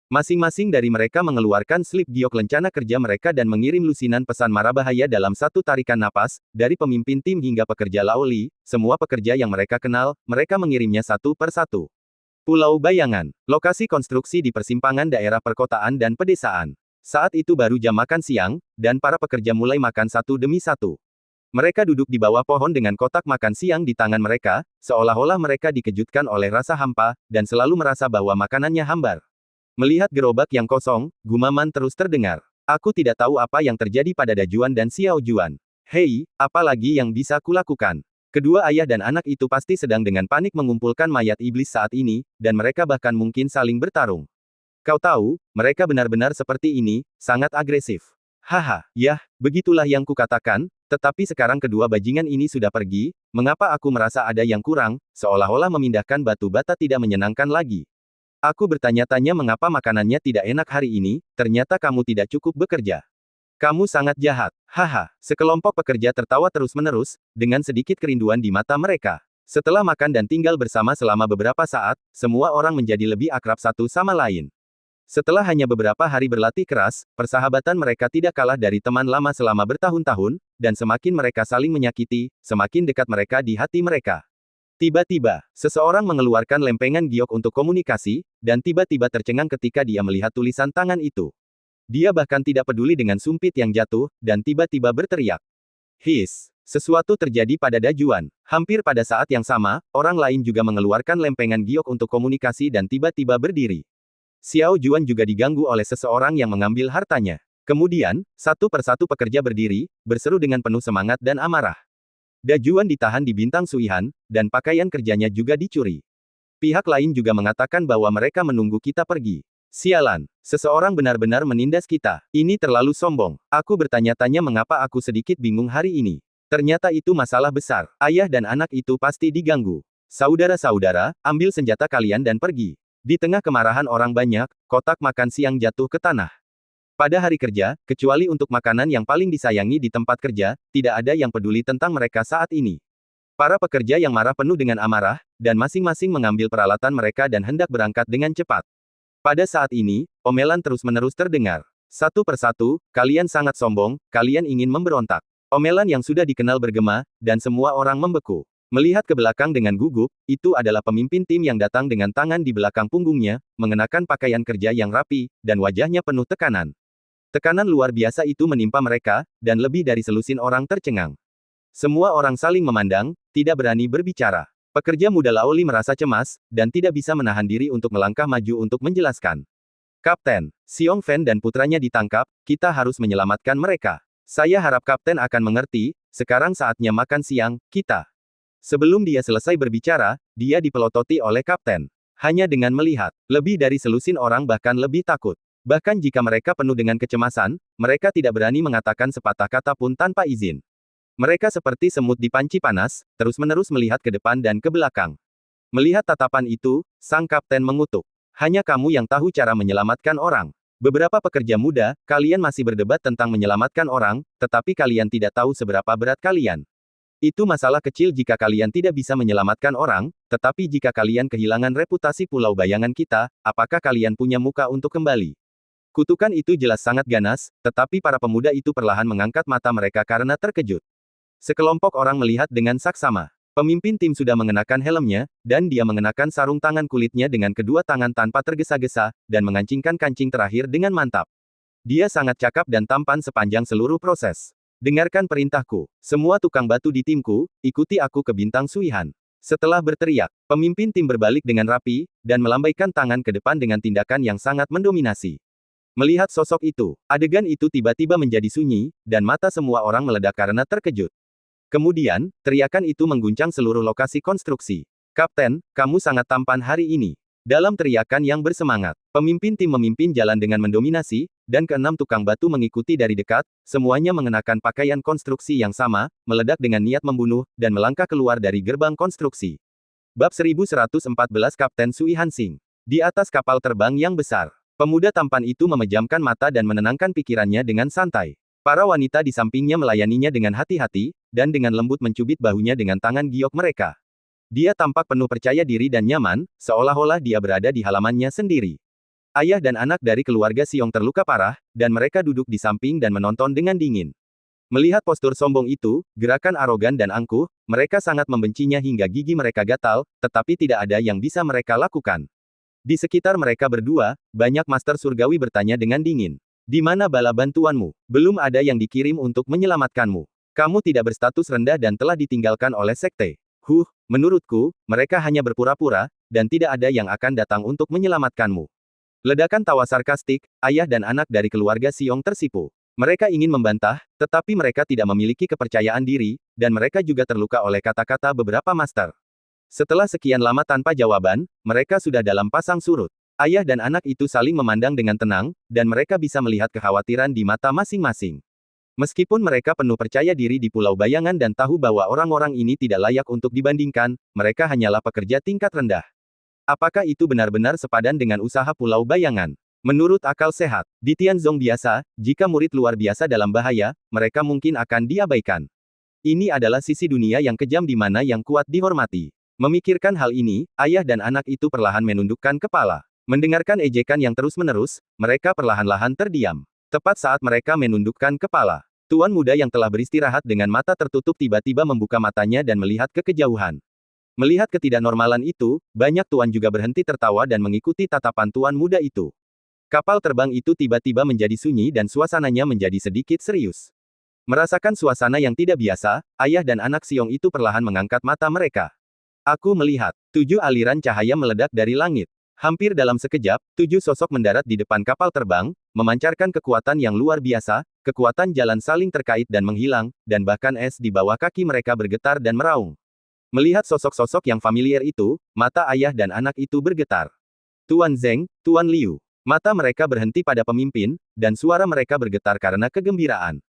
Masing-masing dari mereka mengeluarkan slip giok lencana kerja mereka dan mengirim lusinan pesan mara bahaya dalam satu tarikan napas, dari pemimpin tim hingga pekerja Laoli, semua pekerja yang mereka kenal, mereka mengirimnya satu per satu. Pulau Bayangan, lokasi konstruksi di persimpangan daerah perkotaan dan pedesaan. Saat itu baru jam makan siang, dan para pekerja mulai makan satu demi satu. Mereka duduk di bawah pohon dengan kotak makan siang di tangan mereka, seolah-olah mereka dikejutkan oleh rasa hampa, dan selalu merasa bahwa makanannya hambar. Melihat gerobak yang kosong, gumaman terus terdengar. Aku tidak tahu apa yang terjadi pada Dajuan dan Xiao Juan. Hei, apa lagi yang bisa kulakukan? Kedua ayah dan anak itu pasti sedang dengan panik mengumpulkan mayat iblis saat ini, dan mereka bahkan mungkin saling bertarung. Kau tahu, mereka benar-benar seperti ini, sangat agresif. Haha, yah, begitulah yang kukatakan, tetapi sekarang kedua bajingan ini sudah pergi, mengapa aku merasa ada yang kurang, seolah-olah memindahkan batu bata tidak menyenangkan lagi. Aku bertanya-tanya mengapa makanannya tidak enak hari ini, ternyata kamu tidak cukup bekerja. Kamu sangat jahat. Haha, sekelompok pekerja tertawa terus-menerus, dengan sedikit kerinduan di mata mereka. Setelah makan dan tinggal bersama selama beberapa saat, semua orang menjadi lebih akrab satu sama lain. Setelah hanya beberapa hari berlatih keras, persahabatan mereka tidak kalah dari teman lama selama bertahun-tahun, dan semakin mereka saling menyakiti, semakin dekat mereka di hati mereka. Tiba-tiba, seseorang mengeluarkan lempengan giok untuk komunikasi, dan tiba-tiba tercengang ketika dia melihat tulisan tangan itu. Dia bahkan tidak peduli dengan sumpit yang jatuh, dan tiba-tiba berteriak. His! Sesuatu terjadi pada Dajuan. Hampir pada saat yang sama, orang lain juga mengeluarkan lempengan giok untuk komunikasi dan tiba-tiba berdiri. Xiao Juan juga diganggu oleh seseorang yang mengambil hartanya. Kemudian, satu persatu pekerja berdiri, berseru dengan penuh semangat dan amarah. Dajuan ditahan di Bintang Suihan, dan pakaian kerjanya juga dicuri. Pihak lain juga mengatakan bahwa mereka menunggu kita pergi. Sialan, seseorang benar-benar menindas kita. Ini terlalu sombong. Aku bertanya-tanya mengapa aku sedikit bingung hari ini. Ternyata itu masalah besar. Ayah dan anak itu pasti diganggu. Saudara-saudara, ambil senjata kalian dan pergi. Di tengah kemarahan orang banyak, kotak makan siang jatuh ke tanah. Pada hari kerja, kecuali untuk makanan yang paling disayangi di tempat kerja, tidak ada yang peduli tentang mereka saat ini. Para pekerja yang marah penuh dengan amarah, dan masing-masing mengambil peralatan mereka dan hendak berangkat dengan cepat. Pada saat ini, omelan terus-menerus terdengar. Satu persatu, kalian sangat sombong, kalian ingin memberontak. Omelan yang sudah dikenal bergema, dan semua orang membeku. Melihat ke belakang dengan gugup, itu adalah pemimpin tim yang datang dengan tangan di belakang punggungnya, mengenakan pakaian kerja yang rapi, dan wajahnya penuh tekanan. Tekanan luar biasa itu menimpa mereka, dan lebih dari selusin orang tercengang. Semua orang saling memandang, tidak berani berbicara. Pekerja muda Laoli merasa cemas, dan tidak bisa menahan diri untuk melangkah maju untuk menjelaskan. Kapten, Xiong Fen dan putranya ditangkap, kita harus menyelamatkan mereka. Saya harap Kapten akan mengerti, sekarang saatnya makan siang, kita. Sebelum dia selesai berbicara, dia dipelototi oleh Kapten. Hanya dengan melihat, lebih dari selusin orang bahkan lebih takut. Bahkan jika mereka penuh dengan kecemasan, mereka tidak berani mengatakan sepatah kata pun tanpa izin. Mereka seperti semut di panci panas, terus-menerus melihat ke depan dan ke belakang. Melihat tatapan itu, sang kapten mengutuk. Hanya kamu yang tahu cara menyelamatkan orang. Beberapa pekerja muda, kalian masih berdebat tentang menyelamatkan orang, tetapi kalian tidak tahu seberapa berat kalian. Itu masalah kecil jika kalian tidak bisa menyelamatkan orang, tetapi jika kalian kehilangan reputasi Pulau Bayangan kita, apakah kalian punya muka untuk kembali? Kutukan itu jelas sangat ganas, tetapi para pemuda itu perlahan mengangkat mata mereka karena terkejut. Sekelompok orang melihat dengan saksama. Pemimpin tim sudah mengenakan helmnya, dan dia mengenakan sarung tangan kulitnya dengan kedua tangan tanpa tergesa-gesa, dan mengancingkan kancing terakhir dengan mantap. Dia sangat cakap dan tampan sepanjang seluruh proses. Dengarkan perintahku. Semua tukang batu di timku, ikuti aku ke Bintang Suihan. Setelah berteriak, pemimpin tim berbalik dengan rapi, dan melambaikan tangan ke depan dengan tindakan yang sangat mendominasi. Melihat sosok itu, adegan itu tiba-tiba menjadi sunyi, dan mata semua orang meledak karena terkejut. Kemudian, teriakan itu mengguncang seluruh lokasi konstruksi. Kapten, kamu sangat tampan hari ini. Dalam teriakan yang bersemangat, pemimpin tim memimpin jalan dengan mendominasi, dan keenam tukang batu mengikuti dari dekat, semuanya mengenakan pakaian konstruksi yang sama, meledak dengan niat membunuh, dan melangkah keluar dari gerbang konstruksi. Bab 1114 Kapten Sui Hansing. Di atas kapal terbang yang besar, pemuda tampan itu memejamkan mata dan menenangkan pikirannya dengan santai. Para wanita di sampingnya melayaninya dengan hati-hati, dan dengan lembut mencubit bahunya dengan tangan giok mereka. Dia tampak penuh percaya diri dan nyaman, seolah-olah dia berada di halamannya sendiri. Ayah dan anak dari keluarga Siong terluka parah, dan mereka duduk di samping dan menonton dengan dingin. Melihat postur sombong itu, gerakan arogan dan angkuh, mereka sangat membencinya hingga gigi mereka gatal, tetapi tidak ada yang bisa mereka lakukan. Di sekitar mereka berdua, banyak master surgawi bertanya dengan dingin. Di mana bala bantuanmu? Belum ada yang dikirim untuk menyelamatkanmu. Kamu tidak berstatus rendah dan telah ditinggalkan oleh sekte. Menurutku, mereka hanya berpura-pura, dan tidak ada yang akan datang untuk menyelamatkanmu. Ledakan tawa sarkastik, ayah dan anak dari keluarga Siong tersipu. Mereka ingin membantah, tetapi mereka tidak memiliki kepercayaan diri, dan mereka juga terluka oleh kata-kata beberapa master. Setelah sekian lama tanpa jawaban, mereka sudah dalam pasang surut. Ayah dan anak itu saling memandang dengan tenang, dan mereka bisa melihat kekhawatiran di mata masing-masing. Meskipun mereka penuh percaya diri di Pulau Bayangan dan tahu bahwa orang-orang ini tidak layak untuk dibandingkan, mereka hanyalah pekerja tingkat rendah. Apakah itu benar-benar sepadan dengan usaha Pulau Bayangan? Menurut akal sehat, di Tianzong biasa, jika murid luar biasa dalam bahaya, mereka mungkin akan diabaikan. Ini adalah sisi dunia yang kejam di mana yang kuat dihormati. Memikirkan hal ini, ayah dan anak itu perlahan menundukkan kepala. Mendengarkan ejekan yang terus-menerus, mereka perlahan-lahan terdiam. Tepat saat mereka menundukkan kepala, tuan muda yang telah beristirahat dengan mata tertutup tiba-tiba membuka matanya dan melihat ke kejauhan. Melihat ketidaknormalan itu, banyak tuan juga berhenti tertawa dan mengikuti tatapan tuan muda itu. Kapal terbang itu tiba-tiba menjadi sunyi dan suasananya menjadi sedikit serius. Merasakan suasana yang tidak biasa, ayah dan anak Siong itu perlahan mengangkat mata mereka. Aku melihat 7 aliran cahaya meledak dari langit. Hampir dalam sekejap, 7 sosok mendarat di depan kapal terbang, memancarkan kekuatan yang luar biasa, kekuatan jalan saling terkait dan menghilang, dan bahkan es di bawah kaki mereka bergetar dan meraung. Melihat sosok-sosok yang familiar itu, mata ayah dan anak itu bergetar. Tuan Zeng, Tuan Liu. Mata mereka berhenti pada pemimpin, dan suara mereka bergetar karena kegembiraan.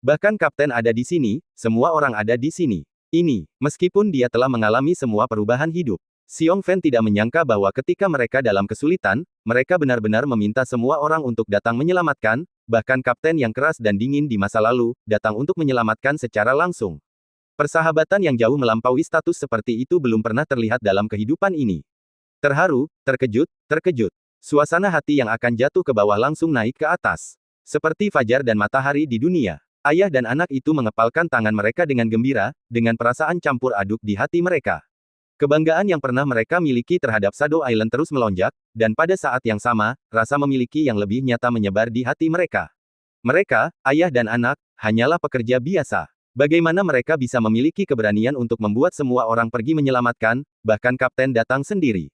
Bahkan kapten ada di sini, semua orang ada di sini. Ini, meskipun dia telah mengalami semua perubahan hidup. Xiong Fen tidak menyangka bahwa ketika mereka dalam kesulitan, mereka benar-benar meminta semua orang untuk datang menyelamatkan, bahkan kapten yang keras dan dingin di masa lalu, datang untuk menyelamatkan secara langsung. Persahabatan yang jauh melampaui status seperti itu belum pernah terlihat dalam kehidupan ini. Terharu, terkejut. Suasana hati yang akan jatuh ke bawah langsung naik ke atas. Seperti fajar dan matahari di dunia. Ayah dan anak itu mengepalkan tangan mereka dengan gembira, dengan perasaan campur aduk di hati mereka. Kebanggaan yang pernah mereka miliki terhadap Shadow Island terus melonjak, dan pada saat yang sama, rasa memiliki yang lebih nyata menyebar di hati mereka. Mereka, ayah dan anak, hanyalah pekerja biasa. Bagaimana mereka bisa memiliki keberanian untuk membuat semua orang pergi menyelamatkan, bahkan kapten datang sendiri.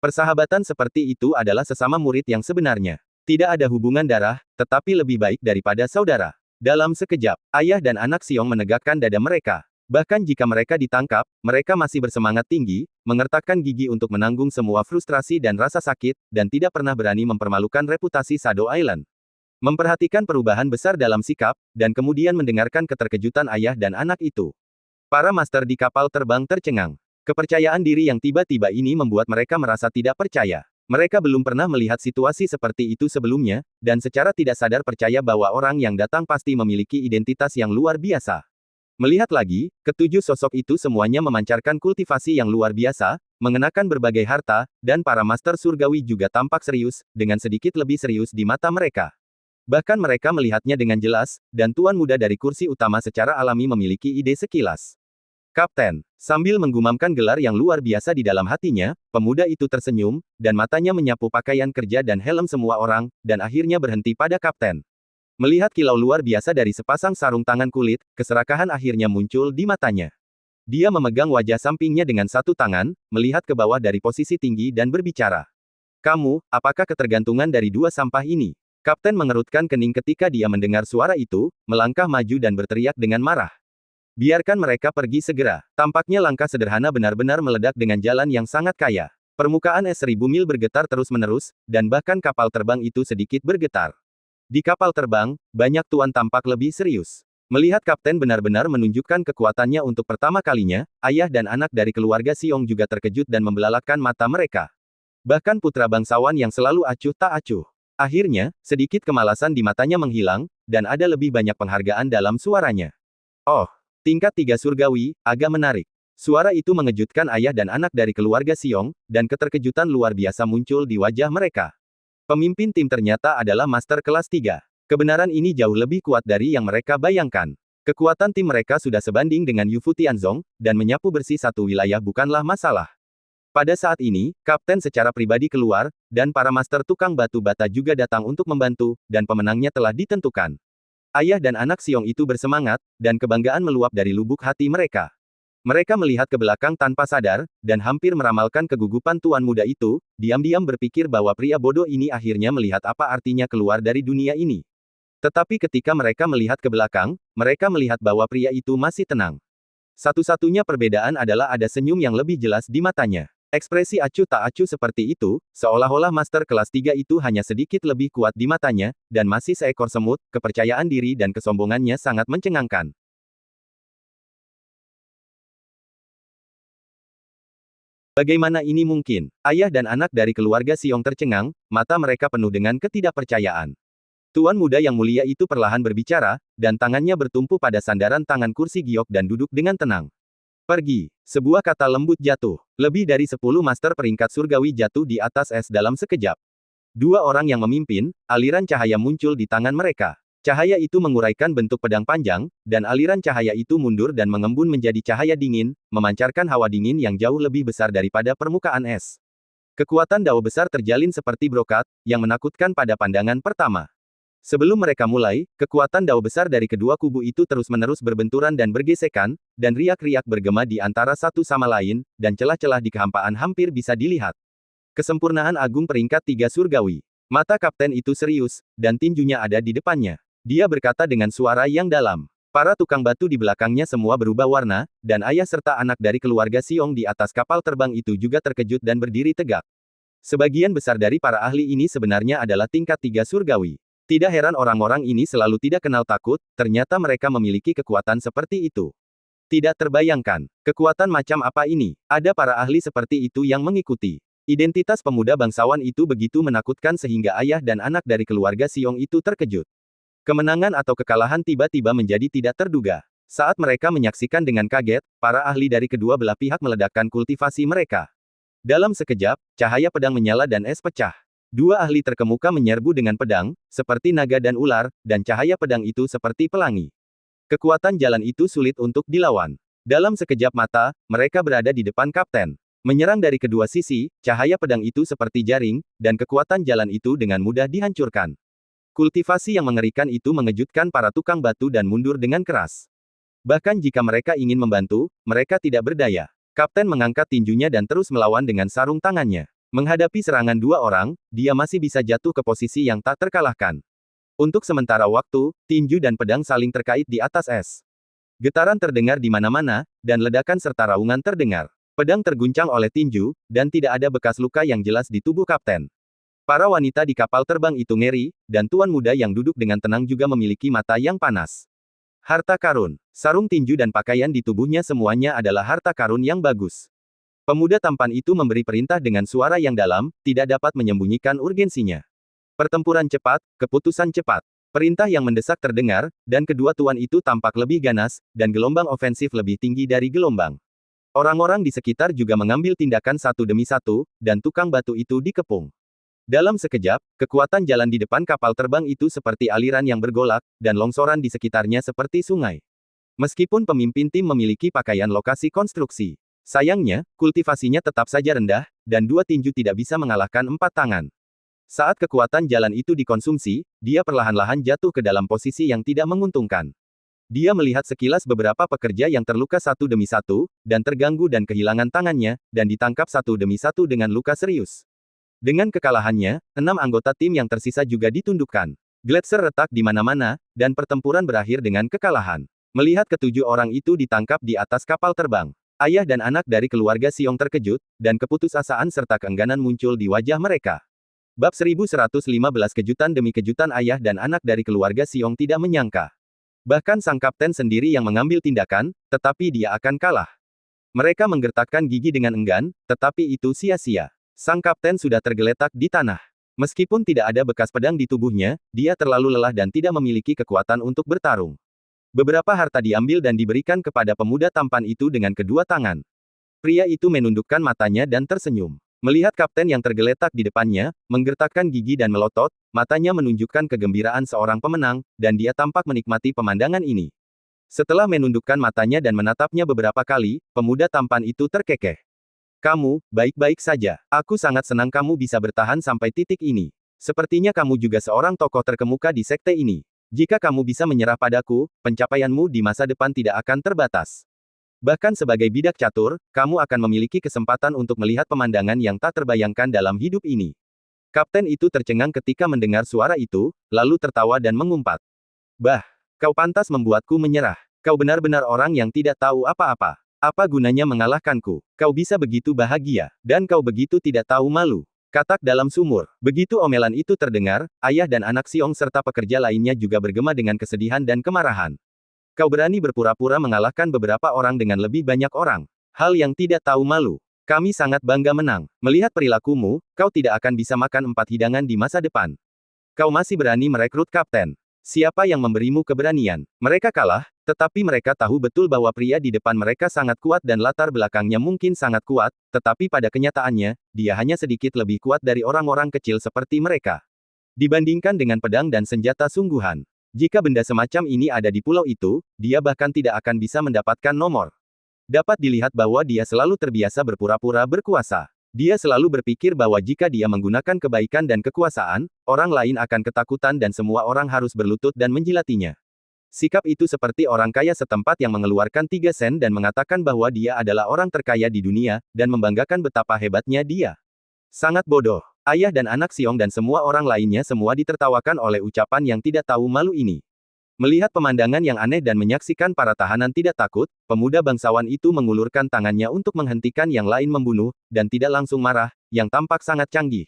Persahabatan seperti itu adalah sesama murid yang sebenarnya. Tidak ada hubungan darah, tetapi lebih baik daripada saudara. Dalam sekejap, ayah dan anak Siong menegakkan dada mereka. Bahkan jika mereka ditangkap, mereka masih bersemangat tinggi, mengertakkan gigi untuk menanggung semua frustrasi dan rasa sakit, dan tidak pernah berani mempermalukan reputasi Shadow Island. Memperhatikan perubahan besar dalam sikap, dan kemudian mendengarkan keterkejutan ayah dan anak itu. Para master di kapal terbang tercengang. Kepercayaan diri yang tiba-tiba ini membuat mereka merasa tidak percaya. Mereka belum pernah melihat situasi seperti itu sebelumnya, dan secara tidak sadar percaya bahwa orang yang datang pasti memiliki identitas yang luar biasa. Melihat lagi, ketujuh sosok itu semuanya memancarkan kultivasi yang luar biasa, mengenakan berbagai harta, dan para master surgawi juga tampak serius, dengan sedikit lebih serius di mata mereka. Bahkan mereka melihatnya dengan jelas, dan tuan muda dari kursi utama secara alami memiliki ide sekilas. Kapten, sambil menggumamkan gelar yang luar biasa di dalam hatinya, pemuda itu tersenyum, dan matanya menyapu pakaian kerja dan helm semua orang, dan akhirnya berhenti pada kapten. Melihat kilau luar biasa dari sepasang sarung tangan kulit, keserakahan akhirnya muncul di matanya. Dia memegang wajah sampingnya dengan satu tangan, melihat ke bawah dari posisi tinggi dan berbicara. Kamu, apakah ketergantungan dari dua sampah ini? Kapten mengerutkan kening ketika dia mendengar suara itu, melangkah maju dan berteriak dengan marah. Biarkan mereka pergi segera. Tampaknya langkah sederhana benar-benar meledak dengan jalan yang sangat kaya. Permukaan es 1000 mil bergetar terus-menerus, dan bahkan kapal terbang itu sedikit bergetar. Di kapal terbang, banyak tuan tampak lebih serius. Melihat kapten benar-benar menunjukkan kekuatannya untuk pertama kalinya, ayah dan anak dari keluarga Siong juga terkejut dan membelalakkan mata mereka. Bahkan putra bangsawan yang selalu acuh tak acuh. Akhirnya, sedikit kemalasan di matanya menghilang, dan ada lebih banyak penghargaan dalam suaranya. Oh! Tingkat 3 surgawi, agak menarik. Suara itu mengejutkan ayah dan anak dari keluarga Siong, dan keterkejutan luar biasa muncul di wajah mereka. Pemimpin tim ternyata adalah master kelas 3. Kebenaran ini jauh lebih kuat dari yang mereka bayangkan. Kekuatan tim mereka sudah sebanding dengan Yu Fu Tianzong, dan menyapu bersih satu wilayah bukanlah masalah. Pada saat ini, kapten secara pribadi keluar, dan para master tukang batu bata juga datang untuk membantu, dan pemenangnya telah ditentukan. Ayah dan anak Siong itu bersemangat, dan kebanggaan meluap dari lubuk hati mereka. Mereka melihat ke belakang tanpa sadar, dan hampir meramalkan kegugupan tuan muda itu, diam-diam berpikir bahwa pria bodoh ini akhirnya melihat apa artinya keluar dari dunia ini. Tetapi ketika mereka melihat ke belakang, mereka melihat bahwa pria itu masih tenang. Satu-satunya perbedaan adalah ada senyum yang lebih jelas di matanya. Ekspresi acuh tak acuh seperti itu, seolah-olah master kelas 3 itu hanya sedikit lebih kuat di matanya, dan masih seekor semut, kepercayaan diri dan kesombongannya sangat mencengangkan. Bagaimana ini mungkin? Ayah dan anak dari keluarga Siong tercengang, mata mereka penuh dengan ketidakpercayaan. Tuan muda yang mulia itu perlahan berbicara, dan tangannya bertumpu pada sandaran tangan kursi giok dan duduk dengan tenang. Pergi. Sebuah kata lembut jatuh. Lebih dari 10 master peringkat surgawi jatuh di atas es dalam sekejap. Dua orang yang memimpin, aliran cahaya muncul di tangan mereka. Cahaya itu menguraikan bentuk pedang panjang, dan aliran cahaya itu mundur dan mengembun menjadi cahaya dingin, memancarkan hawa dingin yang jauh lebih besar daripada permukaan es. Kekuatan dao besar terjalin seperti brokat, yang menakutkan pada pandangan pertama. Sebelum mereka mulai, kekuatan dao besar dari kedua kubu itu terus-menerus berbenturan dan bergesekan, dan riak-riak bergema di antara satu sama lain, dan celah-celah di kehampaan hampir bisa dilihat. Kesempurnaan agung peringkat 3 surgawi. Mata kapten itu serius, dan tinjunya ada di depannya. Dia berkata dengan suara yang dalam. Para tukang batu di belakangnya semua berubah warna, dan ayah serta anak dari keluarga Siong di atas kapal terbang itu juga terkejut dan berdiri tegak. Sebagian besar dari para ahli ini sebenarnya adalah tingkat 3 surgawi. Tidak heran orang-orang ini selalu tidak kenal takut, ternyata mereka memiliki kekuatan seperti itu. Tidak terbayangkan, kekuatan macam apa ini? Ada para ahli seperti itu yang mengikuti. Identitas pemuda bangsawan itu begitu menakutkan sehingga ayah dan anak dari keluarga Siong itu terkejut. Kemenangan atau kekalahan tiba-tiba menjadi tidak terduga. Saat mereka menyaksikan dengan kaget, para ahli dari kedua belah pihak meledakkan kultivasi mereka. Dalam sekejap, cahaya pedang menyala dan es pecah. Dua ahli terkemuka menyerbu dengan pedang, seperti naga dan ular, dan cahaya pedang itu seperti pelangi. Kekuatan jalan itu sulit untuk dilawan. Dalam sekejap mata, mereka berada di depan kapten. Menyerang dari kedua sisi, cahaya pedang itu seperti jaring, dan kekuatan jalan itu dengan mudah dihancurkan. Kultivasi yang mengerikan itu mengejutkan para tukang batu dan mundur dengan keras. Bahkan jika mereka ingin membantu, mereka tidak berdaya. Kapten mengangkat tinjunya dan terus melawan dengan sarung tangannya. Menghadapi serangan dua orang, dia masih bisa jatuh ke posisi yang tak terkalahkan. Untuk sementara waktu, tinju dan pedang saling terkait di atas es. Getaran terdengar di mana-mana, dan ledakan serta raungan terdengar. Pedang terguncang oleh tinju, dan tidak ada bekas luka yang jelas di tubuh kapten. Para wanita di kapal terbang itu ngeri, dan tuan muda yang duduk dengan tenang juga memiliki mata yang panas. Harta karun, sarung tinju dan pakaian di tubuhnya semuanya adalah harta karun yang bagus. Pemuda tampan itu memberi perintah dengan suara yang dalam, tidak dapat menyembunyikan urgensinya. Pertempuran cepat, keputusan cepat. Perintah yang mendesak terdengar, dan kedua tuan itu tampak lebih ganas, dan gelombang ofensif lebih tinggi dari gelombang. Orang-orang di sekitar juga mengambil tindakan satu demi satu, dan tukang batu itu dikepung. Dalam sekejap, kekuatan jalan di depan kapal terbang itu seperti aliran yang bergolak, dan longsoran di sekitarnya seperti sungai. Meskipun pemimpin tim memiliki pakaian lokasi konstruksi, sayangnya, kultivasinya tetap saja rendah, dan dua tinju tidak bisa mengalahkan empat tangan. Saat kekuatan jalan itu dikonsumsi, dia perlahan-lahan jatuh ke dalam posisi yang tidak menguntungkan. Dia melihat sekilas beberapa pekerja yang terluka satu demi satu, dan terganggu dan kehilangan tangannya, dan ditangkap satu demi satu dengan luka serius. Dengan kekalahannya, 6 anggota tim yang tersisa juga ditundukkan. Gletser retak di mana-mana, dan pertempuran berakhir dengan kekalahan. Melihat ketujuh orang itu ditangkap di atas kapal terbang, ayah dan anak dari keluarga Xiong terkejut, dan keputusasaan serta keengganan muncul di wajah mereka. Bab 1115 kejutan demi kejutan ayah dan anak dari keluarga Xiong tidak menyangka. Bahkan sang kapten sendiri yang mengambil tindakan, tetapi dia akan kalah. Mereka menggertakkan gigi dengan enggan, tetapi itu sia-sia. Sang kapten sudah tergeletak di tanah. Meskipun tidak ada bekas pedang di tubuhnya, dia terlalu lelah dan tidak memiliki kekuatan untuk bertarung. Beberapa harta diambil dan diberikan kepada pemuda tampan itu dengan kedua tangan. Pria itu menundukkan matanya dan tersenyum. Melihat kapten yang tergeletak di depannya, menggertakkan gigi dan melotot, matanya menunjukkan kegembiraan seorang pemenang, dan dia tampak menikmati pemandangan ini. Setelah menundukkan matanya dan menatapnya beberapa kali, pemuda tampan itu terkekeh. Kamu, baik-baik saja. Aku sangat senang kamu bisa bertahan sampai titik ini. Sepertinya kamu juga seorang tokoh terkemuka di sekte ini. Jika kamu bisa menyerah padaku, pencapaianmu di masa depan tidak akan terbatas. Bahkan sebagai bidak catur, kamu akan memiliki kesempatan untuk melihat pemandangan yang tak terbayangkan dalam hidup ini. Kapten itu tercengang ketika mendengar suara itu, lalu tertawa dan mengumpat. Bah, kau pantas membuatku menyerah. Kau benar-benar orang yang tidak tahu apa-apa. Apa gunanya mengalahkanku? Kau bisa begitu bahagia, dan kau begitu tidak tahu malu. Katak dalam sumur. Begitu omelan itu terdengar, ayah dan anak Xiong serta pekerja lainnya juga bergema dengan kesedihan dan kemarahan. Kau berani berpura-pura mengalahkan beberapa orang dengan lebih banyak orang. Hal yang tidak tahu malu. Kami sangat bangga menang. Melihat perilakumu, kau tidak akan bisa makan 4 hidangan di masa depan. Kau masih berani merekrut kapten. Siapa yang memberimu keberanian? Mereka kalah, tetapi mereka tahu betul bahwa pria di depan mereka sangat kuat dan latar belakangnya mungkin sangat kuat, tetapi pada kenyataannya, dia hanya sedikit lebih kuat dari orang-orang kecil seperti mereka. Dibandingkan dengan pedang dan senjata sungguhan. Jika benda semacam ini ada di pulau itu, dia bahkan tidak akan bisa mendapatkan nomor. Dapat dilihat bahwa dia selalu terbiasa berpura-pura berkuasa. Dia selalu berpikir bahwa jika dia menggunakan kebaikan dan kekuasaan, orang lain akan ketakutan dan semua orang harus berlutut dan menjilatinya. Sikap itu seperti orang kaya setempat yang mengeluarkan 3 sen dan mengatakan bahwa dia adalah orang terkaya di dunia, dan membanggakan betapa hebatnya dia. Sangat bodoh. Ayah dan anak Xiong dan semua orang lainnya semua ditertawakan oleh ucapan yang tidak tahu malu ini. Melihat pemandangan yang aneh dan menyaksikan para tahanan tidak takut, pemuda bangsawan itu mengulurkan tangannya untuk menghentikan yang lain membunuh, dan tidak langsung marah, yang tampak sangat canggih.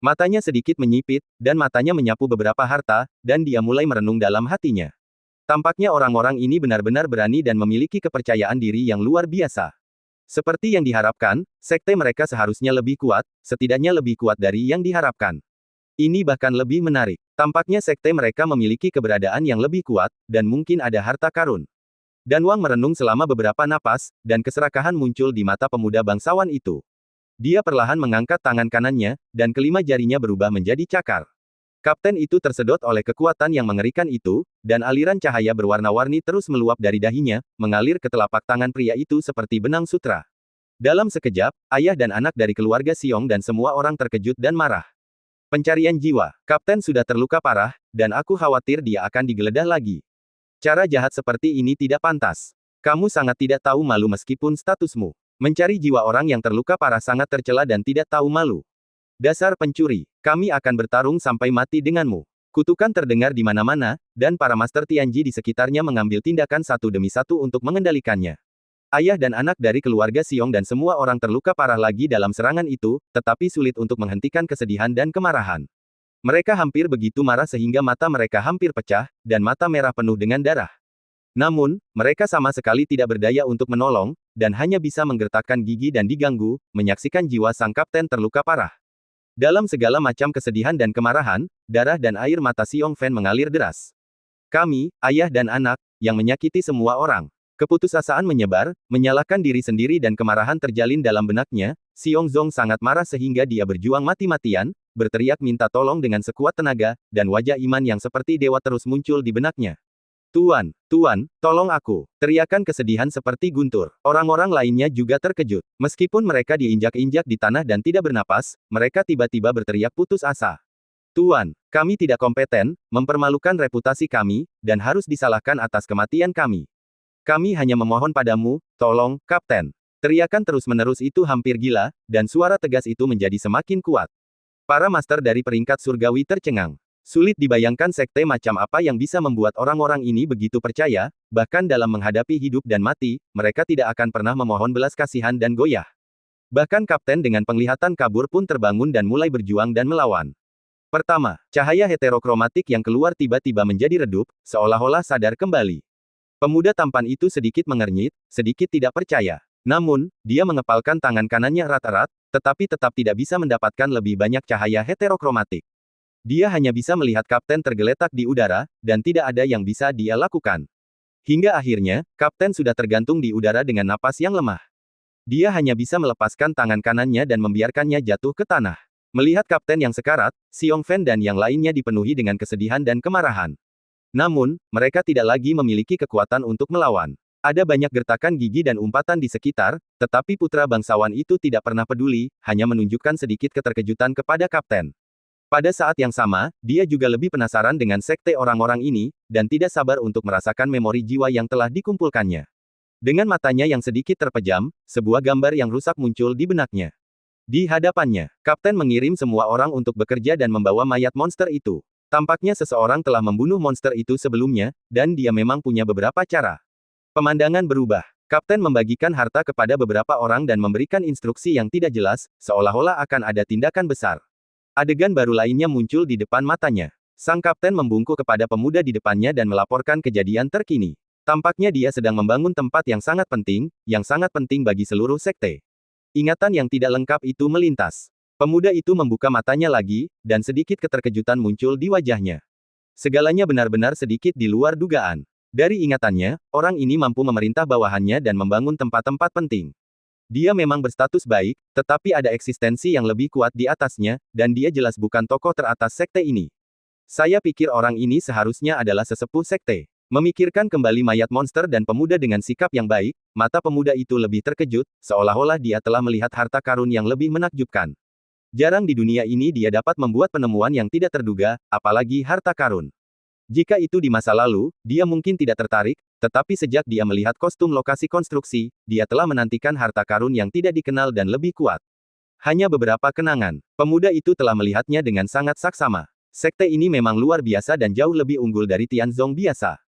Matanya sedikit menyipit, dan matanya menyapu beberapa harta, dan dia mulai merenung dalam hatinya. Tampaknya orang-orang ini benar-benar berani dan memiliki kepercayaan diri yang luar biasa. Seperti yang diharapkan, sekte mereka seharusnya lebih kuat, setidaknya lebih kuat dari yang diharapkan. Ini bahkan lebih menarik. Tampaknya sekte mereka memiliki keberadaan yang lebih kuat, dan mungkin ada harta karun. Dan Wang merenung selama beberapa napas, dan keserakahan muncul di mata pemuda bangsawan itu. Dia perlahan mengangkat tangan kanannya, dan kelima jarinya berubah menjadi cakar. Kapten itu tersedot oleh kekuatan yang mengerikan itu, dan aliran cahaya berwarna-warni terus meluap dari dahinya, mengalir ke telapak tangan pria itu seperti benang sutra. Dalam sekejap, ayah dan anak dari keluarga Xiong dan semua orang terkejut dan marah. Pencarian jiwa. Kapten sudah terluka parah, dan aku khawatir dia akan digeledah lagi. Cara jahat seperti ini tidak pantas. Kamu sangat tidak tahu malu meskipun statusmu. Mencari jiwa orang yang terluka parah sangat tercela dan tidak tahu malu. Dasar pencuri. Kami akan bertarung sampai mati denganmu. Kutukan terdengar di mana-mana, dan para Master Tianji di sekitarnya mengambil tindakan satu demi satu untuk mengendalikannya. Ayah dan anak dari keluarga Xiong dan semua orang terluka parah lagi dalam serangan itu, tetapi sulit untuk menghentikan kesedihan dan kemarahan. Mereka hampir begitu marah sehingga mata mereka hampir pecah, dan mata merah penuh dengan darah. Namun, mereka sama sekali tidak berdaya untuk menolong, dan hanya bisa menggertakkan gigi dan diganggu, menyaksikan jiwa sang kapten terluka parah. Dalam segala macam kesedihan dan kemarahan, darah dan air mata Xiong Fan mengalir deras. Kami, ayah dan anak, yang menyakiti semua orang. Keputusasaan menyebar, menyalahkan diri sendiri dan kemarahan terjalin dalam benaknya. Xiong Zong sangat marah sehingga dia berjuang mati-matian, berteriak minta tolong dengan sekuat tenaga, dan wajah iman yang seperti dewa terus muncul di benaknya. Tuan, Tuan, tolong aku. Teriakan kesedihan seperti guntur. Orang-orang lainnya juga terkejut. Meskipun mereka diinjak-injak di tanah dan tidak bernapas, mereka tiba-tiba berteriak putus asa. Tuan, kami tidak kompeten, mempermalukan reputasi kami, dan harus disalahkan atas kematian kami. Kami hanya memohon padamu, tolong, Kapten. Teriakan terus-menerus itu hampir gila, dan suara tegas itu menjadi semakin kuat. Para master dari peringkat surgawi tercengang. Sulit dibayangkan sekte macam apa yang bisa membuat orang-orang ini begitu percaya, bahkan dalam menghadapi hidup dan mati, mereka tidak akan pernah memohon belas kasihan dan goyah. Bahkan kapten dengan penglihatan kabur pun terbangun dan mulai berjuang dan melawan. Pertama, cahaya heterokromatik yang keluar tiba-tiba menjadi redup, seolah-olah sadar kembali. Pemuda tampan itu sedikit mengernyit, sedikit tidak percaya. Namun, dia mengepalkan tangan kanannya erat-erat, tetapi tetap tidak bisa mendapatkan lebih banyak cahaya heterokromatik. Dia hanya bisa melihat kapten tergeletak di udara, dan tidak ada yang bisa dia lakukan. Hingga akhirnya, kapten sudah tergantung di udara dengan napas yang lemah. Dia hanya bisa melepaskan tangan kanannya dan membiarkannya jatuh ke tanah. Melihat kapten yang sekarat, Xiong Fan dan yang lainnya dipenuhi dengan kesedihan dan kemarahan. Namun, mereka tidak lagi memiliki kekuatan untuk melawan. Ada banyak gertakan gigi dan umpatan di sekitar, tetapi putra bangsawan itu tidak pernah peduli, hanya menunjukkan sedikit keterkejutan kepada kapten. Pada saat yang sama, dia juga lebih penasaran dengan sekte orang-orang ini, dan tidak sabar untuk merasakan memori jiwa yang telah dikumpulkannya. Dengan matanya yang sedikit terpejam, sebuah gambar yang rusak muncul di benaknya. Di hadapannya, kapten mengirim semua orang untuk bekerja dan membawa mayat monster itu. Tampaknya seseorang telah membunuh monster itu sebelumnya, dan dia memang punya beberapa cara. Pemandangan berubah. Kapten membagikan harta kepada beberapa orang dan memberikan instruksi yang tidak jelas, seolah-olah akan ada tindakan besar. Adegan baru lainnya muncul di depan matanya. Sang kapten membungkuk kepada pemuda di depannya dan melaporkan kejadian terkini. Tampaknya dia sedang membangun tempat yang sangat penting bagi seluruh sekte. Ingatan yang tidak lengkap itu melintas. Pemuda itu membuka matanya lagi, dan sedikit keterkejutan muncul di wajahnya. Segalanya benar-benar sedikit di luar dugaan. Dari ingatannya, orang ini mampu memerintah bawahannya dan membangun tempat-tempat penting. Dia memang berstatus baik, tetapi ada eksistensi yang lebih kuat di atasnya, dan dia jelas bukan tokoh teratas sekte ini. Saya pikir orang ini seharusnya adalah sesepuh sekte. Memikirkan kembali mayat monster dan pemuda dengan sikap yang baik, mata pemuda itu lebih terkejut, seolah-olah dia telah melihat harta karun yang lebih menakjubkan. Jarang di dunia ini dia dapat membuat penemuan yang tidak terduga, apalagi harta karun. Jika itu di masa lalu, dia mungkin tidak tertarik, tetapi sejak dia melihat kostum lokasi konstruksi, dia telah menantikan harta karun yang tidak dikenal dan lebih kuat. Hanya beberapa kenangan, pemuda itu telah melihatnya dengan sangat saksama. Sekte ini memang luar biasa dan jauh lebih unggul dari Tianzong biasa.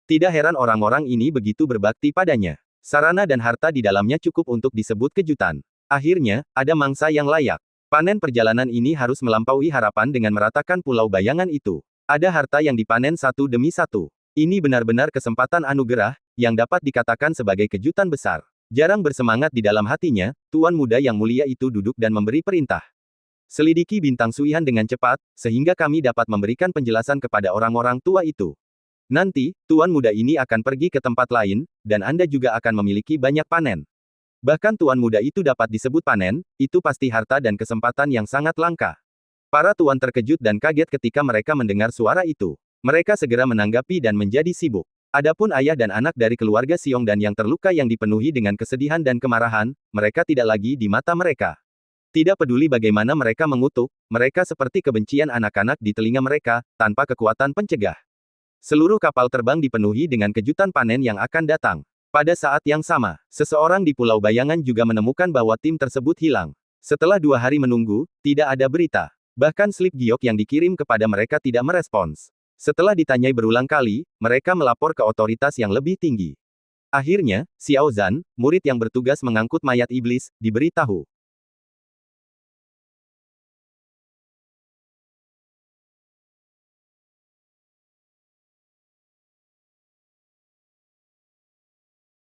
Tidak heran orang-orang ini begitu berbakti padanya. Sarana dan harta di dalamnya cukup untuk disebut kejutan. Akhirnya, ada mangsa yang layak. Panen perjalanan ini harus melampaui harapan dengan meratakan pulau bayangan itu. Ada harta yang dipanen satu demi satu. Ini benar-benar kesempatan anugerah, yang dapat dikatakan sebagai kejutan besar. Jarang bersemangat di dalam hatinya, tuan muda yang mulia itu duduk dan memberi perintah. Selidiki bintang Suihan dengan cepat, sehingga kami dapat memberikan penjelasan kepada orang-orang tua itu. Nanti, tuan muda ini akan pergi ke tempat lain, dan Anda juga akan memiliki banyak panen. Bahkan tuan muda itu dapat disebut panen, itu pasti harta dan kesempatan yang sangat langka. Para tuan terkejut dan kaget ketika mereka mendengar suara itu. Mereka segera menanggapi dan menjadi sibuk. Adapun ayah dan anak dari keluarga Xiong dan yang terluka yang dipenuhi dengan kesedihan dan kemarahan, mereka tidak lagi di mata mereka. Tidak peduli bagaimana mereka mengutuk, mereka seperti kebencian anak-anak di telinga mereka, tanpa kekuatan pencegah. Seluruh kapal terbang dipenuhi dengan kejutan panen yang akan datang. Pada saat yang sama, seseorang di Pulau Bayangan juga menemukan bahwa tim tersebut hilang. Setelah 2 hari menunggu, tidak ada berita. Bahkan slip giok yang dikirim kepada mereka tidak merespons. Setelah ditanyai berulang kali, mereka melapor ke otoritas yang lebih tinggi. Akhirnya, Xiao Zhan, murid yang bertugas mengangkut mayat iblis, diberitahu.